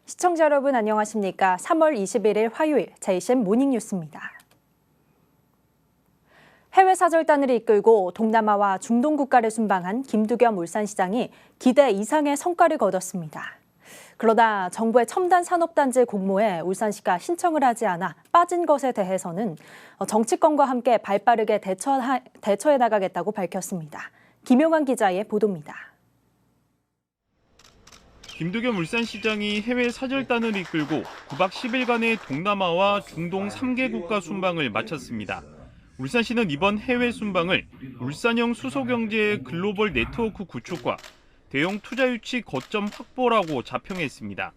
시청자 여러분 안녕하십니까? 3월 21일 화요일 JCN 모닝뉴스입니다. 해외 사절단을 이끌고 동남아와 중동 국가를 순방한 김두겸 울산시장이 기대 이상의 성과를 거뒀습니다. 그러나 정부의 첨단 산업단지 공모에 울산시가 신청을 하지 않아 빠진 것에 대해서는 정치권과 함께 발빠르게 대처해 나가겠다고 밝혔습니다. 김용환 기자의 보도입니다. 김두겸 울산시장이 해외 사절단을 이끌고 9박 10일간의 동남아와 중동 3개 국가 순방을 마쳤습니다. 울산시는 이번 해외 순방을 울산형 수소경제의 글로벌 네트워크 구축과 대형 투자 유치 거점 확보라고 자평했습니다.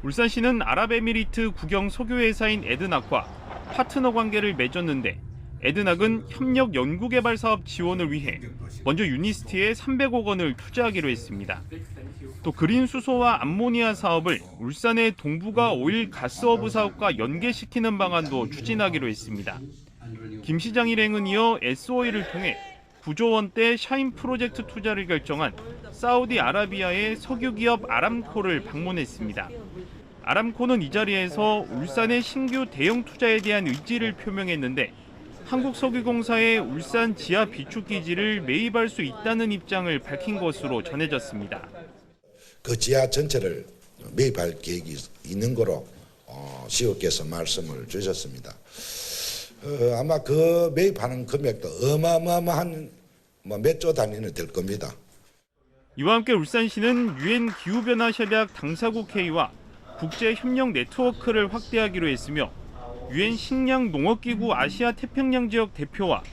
울산시는 아랍에미리트 국영 석유회사인 에드낙과 파트너 관계를 맺었는데 에드낙은 협력 연구개발 사업 지원을 위해 먼저 유니스티에 300억 원을 투자하기로 했습니다. 또 그린 수소와 암모니아 사업을 울산의 동부가 오일 가스허브 사업과 연계시키는 방안도 추진하기로 했습니다. 김 시장 일행은 이어 S-오일을 통해 9조 원대 샤인 프로젝트 투자를 결정한 사우디아라비아의 석유기업 아람코를 방문했습니다. 아람코는 이 자리에서 울산의 신규 대형 투자에 대한 의지를 표명했는데 한국석유공사의 울산 지하 비축기지를 매입할 수 있다는 입장을 밝힌 것으로 전해졌습니다. 그 지하 전체를 매입할 계획이 있는 거로 시의께서 말씀을 주셨습니다. 아마 그 매입하는 금액도 어마어마한 몇 조 단위는 될 겁니다. 이와 함께 울산시는 유엔 기후변화 협약 당사국 회의와 국제협력 네트워크를 확대하기로 했으며 유엔 식량농업기구 아시아 태평양 지역 대표와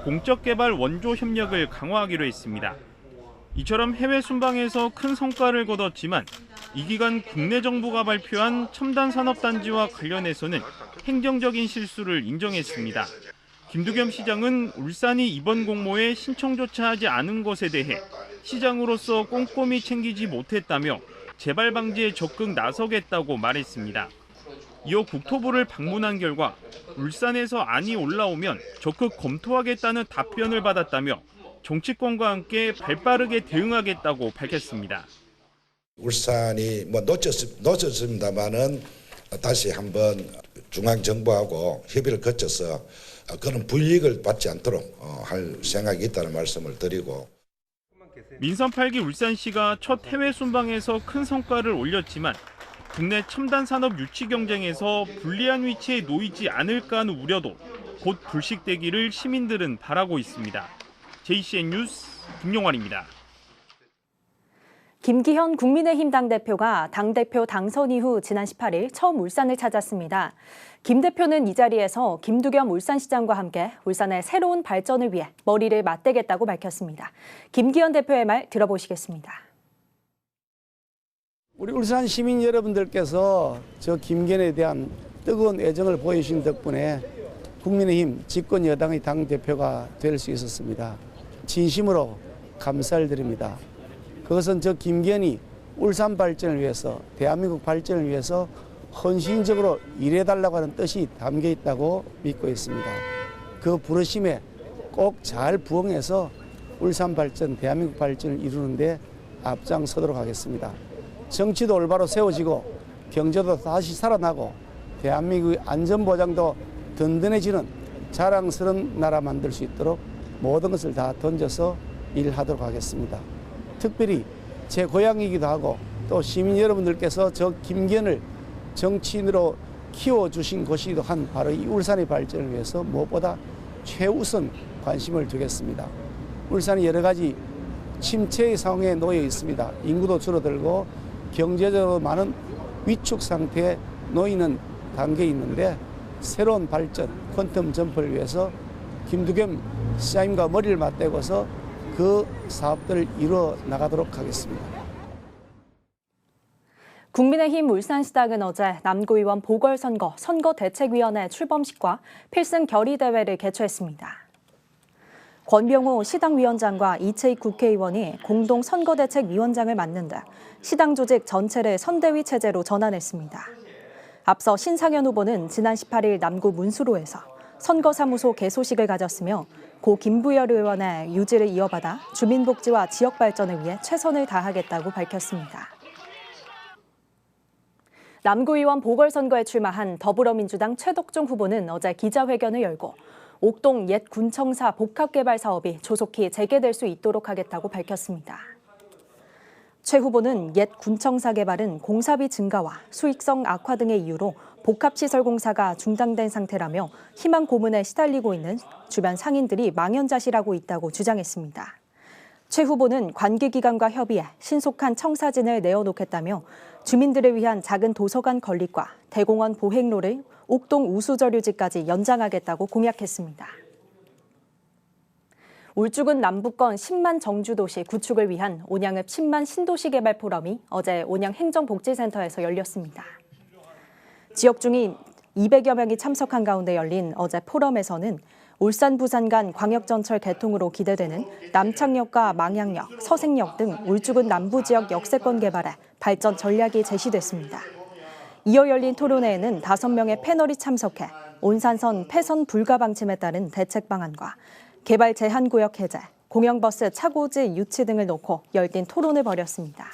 공적개발 원조 협력을 강화하기로 했습니다. 이처럼 해외 순방에서 큰 성과를 거뒀지만 이 기간 국내 정부가 발표한 첨단 산업단지와 관련해서는 행정적인 실수를 인정했습니다. 김두겸 시장은 울산이 이번 공모에 신청조차 하지 않은 것에 대해 시장으로서 꼼꼼히 챙기지 못했다며 재발 방지에 적극 나서겠다고 말했습니다. 이어 국토부를 방문한 결과 울산에서 안이 올라오면 적극 검토하겠다는 답변을 받았다며 정치권과 함께 발빠르게 대응하겠다고 밝혔습니다. 울산이 놓쳤습니다만은 다시 한번 중앙정부하고 협의를 거쳐서 그런 불이익을 받지 않도록 할 생각이 있다는 말씀을 드리고. 민선 8기 울산시가 첫 해외 순방에서 큰 성과를 올렸지만 국내 첨단 산업 유치 경쟁에서 불리한 위치에 놓이지 않을까 하는 우려도 곧 불식되기를 시민들은 바라고 있습니다. JCN 뉴스 김용환입니다. 김기현 국민의힘 당대표가 당대표 당선 이후 지난 18일 처음 울산을 찾았습니다. 김 대표는 이 자리에서 김두겸 울산시장과 함께 울산의 새로운 발전을 위해 머리를 맞대겠다고 밝혔습니다. 김기현 대표의 말 들어보시겠습니다. 우리 울산 시민 여러분들께서 저 김기현에 대한 뜨거운 애정을 보여주신 덕분에 국민의힘 집권 여당의 당대표가 될 수 있었습니다. 진심으로 감사를 드립니다. 그것은 저 김기현이 울산 발전을 위해서, 대한민국 발전을 위해서 헌신적으로 일해달라고 하는 뜻이 담겨 있다고 믿고 있습니다. 그 부르심에 꼭 잘 부응해서 울산 발전, 대한민국 발전을 이루는데 앞장서도록 하겠습니다. 정치도 올바로 세워지고 경제도 다시 살아나고 대한민국의 안전보장도 든든해지는 자랑스러운 나라 만들 수 있도록 모든 것을 다 던져서 일하도록 하겠습니다. 특별히 제 고향이기도 하고 또 시민 여러분들께서 저 김기현을 정치인으로 키워주신 곳이기도 한 바로 이 울산의 발전을 위해서 무엇보다 최우선 관심을 두겠습니다. 울산이 여러 가지 침체의 상황에 놓여 있습니다. 인구도 줄어들고 경제적으로 많은 위축 상태에 놓이는 단계에 있는데 새로운 발전, 퀀텀 점프를 위해서 김두겸 시장님과 머리를 맞대고서 그 사업들을 이루어 나가도록 하겠습니다. 국민의힘 울산시당은 어제 남구의원 보궐선거 선거대책위원회 출범식과 필승 결의대회를 개최했습니다. 권병호 시당위원장과 이채익 국회의원이 공동 선거대책위원장을 맡는 등 시당 조직 전체를 선대위 체제로 전환했습니다. 앞서 신상현 후보는 지난 18일 남구 문수로에서 선거사무소 개소식을 가졌으며 고 김부열 의원의 유지를 이어받아 주민복지와 지역발전을 위해 최선을 다하겠다고 밝혔습니다. 남구의원 보궐선거에 출마한 더불어민주당 최덕종 후보는 어제 기자회견을 열고 옥동 옛 군청사 복합개발 사업이 조속히 재개될 수 있도록 하겠다고 밝혔습니다. 최 후보는 옛 군청사 개발은 공사비 증가와 수익성 악화 등의 이유로 복합시설 공사가 중단된 상태라며 희망 고문에 시달리고 있는 주변 상인들이 망연자실하고 있다고 주장했습니다. 최 후보는 관계기관과 협의해 신속한 청사진을 내어놓겠다며 주민들을 위한 작은 도서관 건립과 대공원 보행로를 옥동 우수저류지까지 연장하겠다고 공약했습니다. 울주군 남부권 10만 정주도시 구축을 위한 온양읍 10만 신도시 개발 포럼이 어제 온양 행정복지센터에서 열렸습니다. 지역 주민 200여 명이 참석한 가운데 열린 어제 포럼에서는 울산 부산 간 광역전철 개통으로 기대되는 남창역과 망향역, 서생역 등 울주군 남부 지역 역세권 개발에 발전 전략이 제시됐습니다. 이어 열린 토론회에는 5명의 패널이 참석해 온산선 폐선 불가 방침에 따른 대책 방안과 개발 제한구역 해제, 공영버스 차고지 유치 등을 놓고 열띤 토론을 벌였습니다.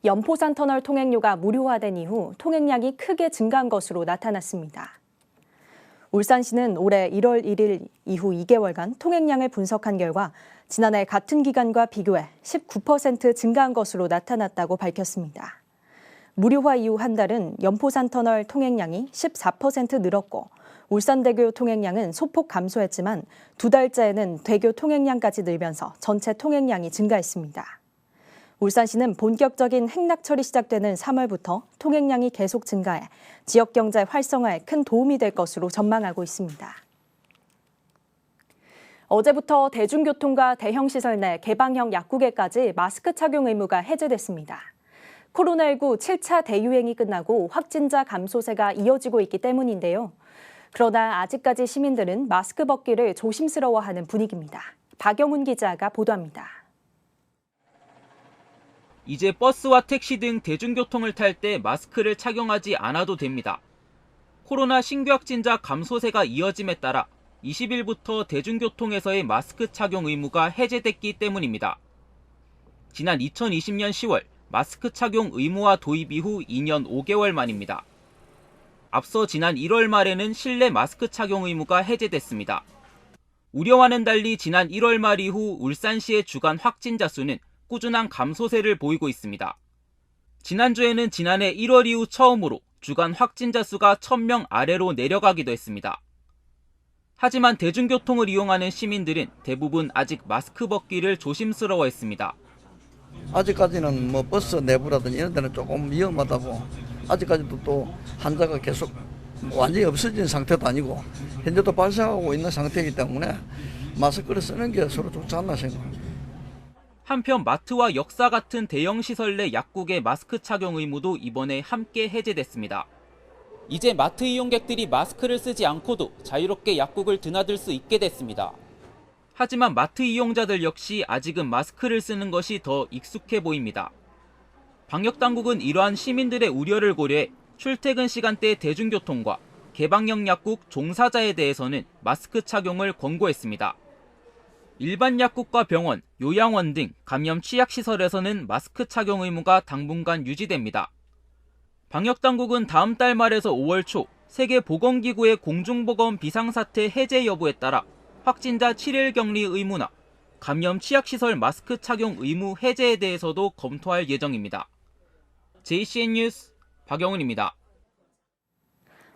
연포산 터널 통행료가 무료화된 이후 통행량이 크게 증가한 것으로 나타났습니다. 울산시는 올해 1월 1일 이후 2개월간 통행량을 분석한 결과 지난해 같은 기간과 비교해 19% 증가한 것으로 나타났다고 밝혔습니다. 무료화 이후 한 달은 연포산 터널 통행량이 14% 늘었고 울산대교 통행량은 소폭 감소했지만 2달째에는 대교 통행량까지 늘면서 전체 통행량이 증가했습니다. 울산시는 본격적인 행락철이 시작되는 3월부터 통행량이 계속 증가해 지역 경제 활성화에 큰 도움이 될 것으로 전망하고 있습니다. 어제부터 대중교통과 대형시설 내 개방형 약국에까지 마스크 착용 의무가 해제됐습니다. 코로나19 7차 대유행이 끝나고 확진자 감소세가 이어지고 있기 때문인데요. 그러나 아직까지 시민들은 마스크 벗기를 조심스러워하는 분위기입니다. 박영훈 기자가 보도합니다. 이제 버스와 택시 등 대중교통을 탈 때 마스크를 착용하지 않아도 됩니다. 코로나 신규 확진자 감소세가 이어짐에 따라 20일부터 대중교통에서의 마스크 착용 의무가 해제됐기 때문입니다. 지난 2020년 10월 마스크 착용 의무화 도입 이후 2년 5개월 만입니다. 앞서 지난 1월 말에는 실내 마스크 착용 의무가 해제됐습니다. 우려와는 달리 지난 1월 말 이후 울산시의 주간 확진자 수는 꾸준한 감소세를 보이고 있습니다. 지난주에는 지난해 1월 이후 처음으로 주간 확진자 수가 1000명 아래로 내려가기도 했습니다. 하지만 대중교통을 이용하는 시민들은 대부분 아직 마스크 벗기를 조심스러워했습니다. 아직까지는 버스 내부라든지 이런 데는 조금 위험하다고, 아직까지도 또 환자가 계속 완전히 없어진 상태도 아니고 현재도 발생하고 있는 상태이기 때문에 마스크를 쓰는 게 서로 좋지 않나 생각합니다. 한편 마트와 역사 같은 대형 시설 내 약국의 마스크 착용 의무도 이번에 함께 해제됐습니다. 이제 마트 이용객들이 마스크를 쓰지 않고도 자유롭게 약국을 드나들 수 있게 됐습니다. 하지만 마트 이용자들 역시 아직은 마스크를 쓰는 것이 더 익숙해 보입니다. 방역당국은 이러한 시민들의 우려를 고려해 출퇴근 시간대 대중교통과 개방형 약국 종사자에 대해서는 마스크 착용을 권고했습니다. 일반 약국과 병원, 요양원 등 감염 취약시설에서는 마스크 착용 의무가 당분간 유지됩니다. 방역당국은 다음 달 말에서 5월 초 세계보건기구의 공중보건 비상사태 해제 여부에 따라 확진자 7일 격리 의무나 감염 취약시설 마스크 착용 의무 해제에 대해서도 검토할 예정입니다. JCN 뉴스 박영훈입니다.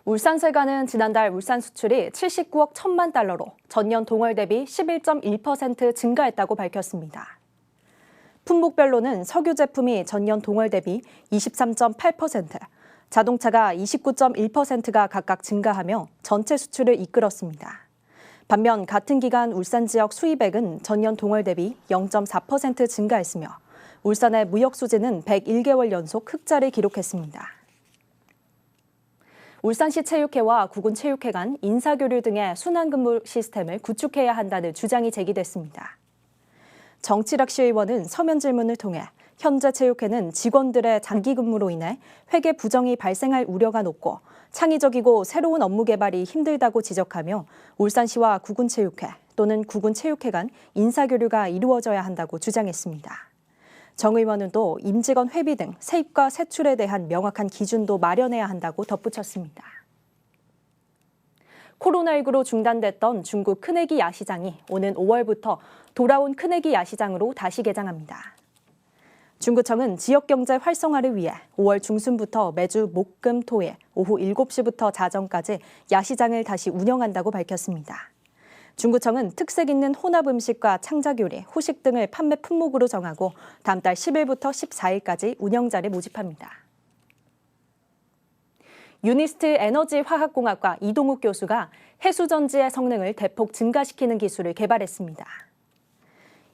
울산세관은 지난달 울산 수출이 79억 1천만 달러로 전년 동월 대비 11.1% 증가했다고 밝혔습니다. 품목별로는 석유 제품이 전년 동월 대비 23.8%, 자동차가 29.1%가 각각 증가하며 전체 수출을 이끌었습니다. 반면 같은 기간 울산 지역 수입액은 전년 동월 대비 0.4% 증가했으며 울산의 무역 수지는 101개월 연속 흑자를 기록했습니다. 울산시 체육회와 구군체육회 간 인사교류 등의 순환근무 시스템을 구축해야 한다는 주장이 제기됐습니다. 정치락 시의원은 서면 질문을 통해 현재 체육회는 직원들의 장기 근무로 인해 회계 부정이 발생할 우려가 높고 창의적이고 새로운 업무 개발이 힘들다고 지적하며 울산시와 구군체육회 또는 구군체육회 간 인사교류가 이루어져야 한다고 주장했습니다. 정 의원은 또 임직원 회비 등 세입과 세출에 대한 명확한 기준도 마련해야 한다고 덧붙였습니다. 코로나19로 중단됐던 중국 큰애기 야시장이 오는 5월부터 돌아온 큰애기 야시장으로 다시 개장합니다. 중구청은 지역경제 활성화를 위해 5월 중순부터 매주 목, 금, 토일 오후 7시부터 자정까지 야시장을 다시 운영한다고 밝혔습니다. 중구청은 특색 있는 혼합 음식과 창작요리, 후식 등을 판매 품목으로 정하고 다음 달 10일부터 14일까지 운영자를 모집합니다. 유니스트 에너지화학공학과 이동욱 교수가 해수전지의 성능을 대폭 증가시키는 기술을 개발했습니다.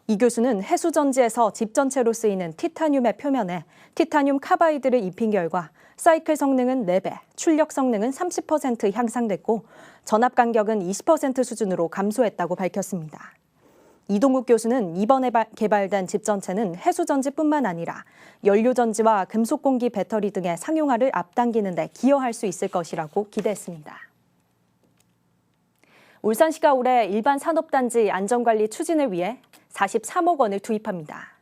이 교수는 해수전지에서 집 전체로 쓰이는 티타늄의 표면에 티타늄 카바이드를 입힌 결과 사이클 성능은 4배, 출력 성능은 30% 향상됐고 전압 간격은 20% 수준으로 감소했다고 밝혔습니다. 이동욱 교수는 이번에 개발된 집 전체는 해수전지뿐만 아니라 연료전지와 금속공기 배터리 등의 상용화를 앞당기는 데 기여할 수 있을 것이라고 기대했습니다. 울산시가 올해 일반 산업단지 안전관리 추진을 위해 43억 원을 투입합니다.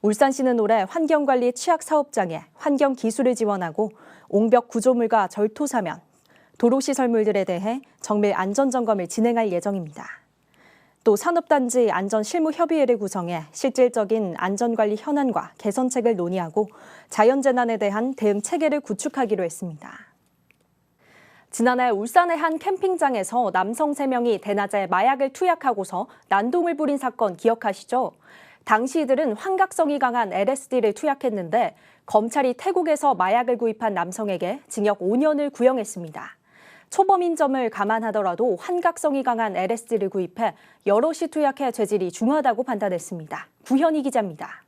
울산시는 올해 환경관리 취약사업장에 환경기술을 지원하고 옹벽 구조물과 절토사면, 도로시설물들에 대해 정밀 안전점검을 진행할 예정입니다. 또 산업단지 안전실무협의회를 구성해 실질적인 안전관리 현안과 개선책을 논의하고 자연재난에 대한 대응 체계를 구축하기로 했습니다. 지난해 울산의 한 캠핑장에서 남성 3명이 대낮에 마약을 투약하고서 난동을 부린 사건 기억하시죠? 당시 이들은 환각성이 강한 LSD를 투약했는데 검찰이 태국에서 마약을 구입한 남성에게 징역 5년을 구형했습니다. 초범인 점을 감안하더라도 환각성이 강한 LSD를 구입해 여럿이 투약해 죄질이 중하다고 판단했습니다. 구현희 기자입니다.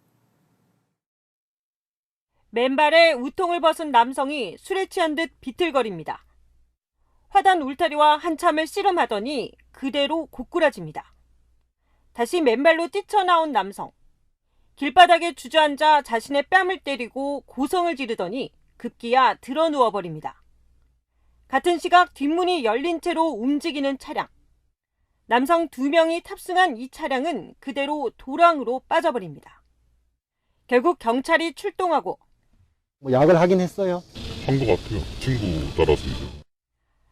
맨발에 우통을 벗은 남성이 술에 취한 듯 비틀거립니다. 화단 울타리와 한참을 씨름하더니 그대로 고꾸라집니다. 다시 맨발로 뛰쳐나온 남성. 길바닥에 주저앉아 자신의 뺨을 때리고 고성을 지르더니 급기야 드러 누워버립니다. 같은 시각 뒷문이 열린 채로 움직이는 차량. 남성 2명이 탑승한 이 차량은 그대로 도랑으로 빠져버립니다. 결국 경찰이 출동하고 약을 하긴 했어요. 한 것 같아요. 친구 따라서.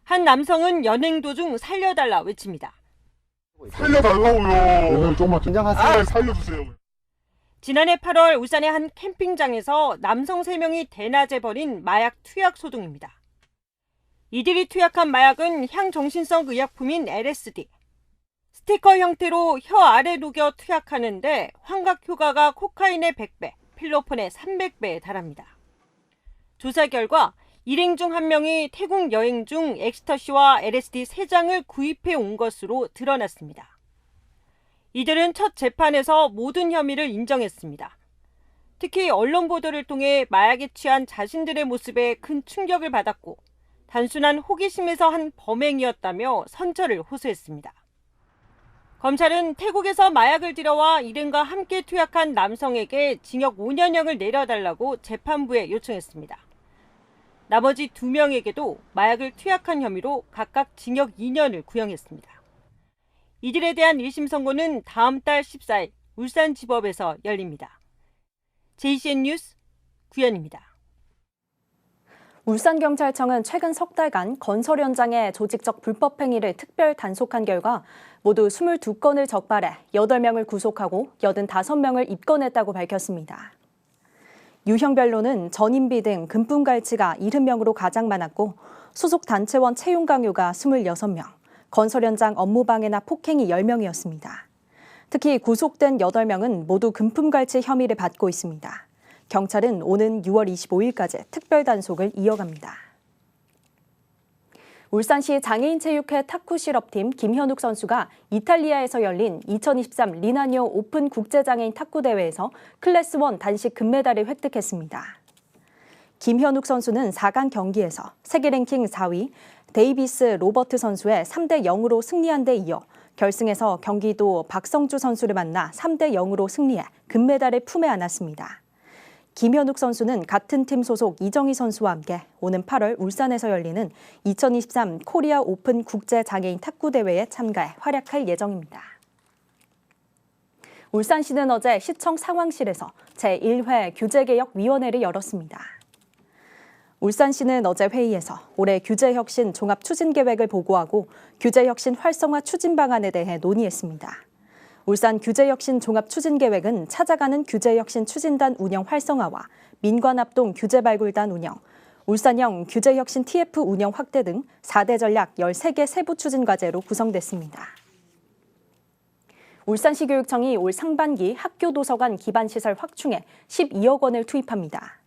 한 남성은 연행 도중 살려달라 외칩니다. 살려달라고요. 조금만 긴장하세요. 살려주세요. 지난해 8월 울산의 한 캠핑장에서 남성 3명이 대낮에 벌인 마약 투약 소동입니다. 이들이 투약한 마약은 향정신성 의약품인 LSD. 스티커 형태로 혀 아래 녹여 투약하는데 환각 효과가 코카인의 100배, 필로폰의 300배에 달합니다. 조사 결과 일행 중 1명이 태국 여행 중 엑스터시와 LSD 3장을 구입해 온 것으로 드러났습니다. 이들은 첫 재판에서 모든 혐의를 인정했습니다. 특히 언론 보도를 통해 마약에 취한 자신들의 모습에 큰 충격을 받았고 단순한 호기심에서 한 범행이었다며 선처를 호소했습니다. 검찰은 태국에서 마약을 들여와 일행과 함께 투약한 남성에게 징역 5년형을 내려달라고 재판부에 요청했습니다. 나머지 2명에게도 마약을 투약한 혐의로 각각 징역 2년을 구형했습니다. 이들에 대한 1심 선고는 다음 달 14일 울산지법에서 열립니다. JCN 뉴스 구현입니다. 울산경찰청은 최근 석 달간 건설 현장의 조직적 불법 행위를 특별 단속한 결과 모두 22건을 적발해 8명을 구속하고 85명을 입건했다고 밝혔습니다. 유형별로는 전인비 등 금품갈취가 70명으로 가장 많았고 소속 단체원 채용 강요가 26명, 건설 현장 업무방해나 폭행이 10명이었습니다. 특히 구속된 8명은 모두 금품갈취 혐의를 받고 있습니다. 경찰은 오는 6월 25일까지 특별 단속을 이어갑니다. 울산시 장애인체육회 탁구 실업팀 김현욱 선수가 이탈리아에서 열린 2023 리나뇨 오픈 국제장애인 탁구대회에서 클래스 1 단식 금메달을 획득했습니다. 김현욱 선수는 4강 경기에서 세계 랭킹 4위 데이비스 로버트 선수의 3대 0으로 승리한 데 이어 결승에서 경기도 박성주 선수를 만나 3대 0으로 승리해 금메달을 품에 안았습니다. 김현욱 선수는 같은 팀 소속 이정희 선수와 함께 오는 8월 울산에서 열리는 2023 코리아 오픈 국제 장애인 탁구 대회에 참가해 활약할 예정입니다. 울산시는 어제 시청 상황실에서 제1회 규제개혁위원회를 열었습니다. 울산시는 어제 회의에서 올해 규제혁신 종합추진계획을 보고하고 규제혁신 활성화 추진 방안에 대해 논의했습니다. 울산 규제혁신 종합추진계획은 찾아가는 규제혁신 추진단 운영 활성화와 민관합동 규제발굴단 운영, 울산형 규제혁신 TF 운영 확대 등 4대 전략 13개 세부 추진 과제로 구성됐습니다. 울산시 교육청이 올 상반기 학교 도서관 기반시설 확충에 12억 원을 투입합니다.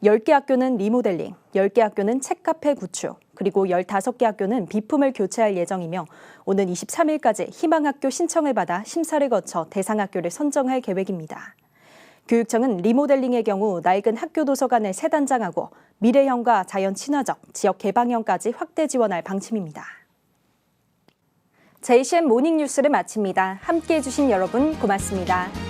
10개 학교는 리모델링, 10개 학교는 책카페 구축, 그리고 15개 학교는 비품을 교체할 예정이며 오는 23일까지 희망학교 신청을 받아 심사를 거쳐 대상 학교를 선정할 계획입니다. 교육청은 리모델링의 경우 낡은 학교 도서관을 재단장하고 미래형과 자연 친화적, 지역 개방형까지 확대 지원할 방침입니다. JCN 모닝뉴스를 마칩니다. 함께해 주신 여러분 고맙습니다.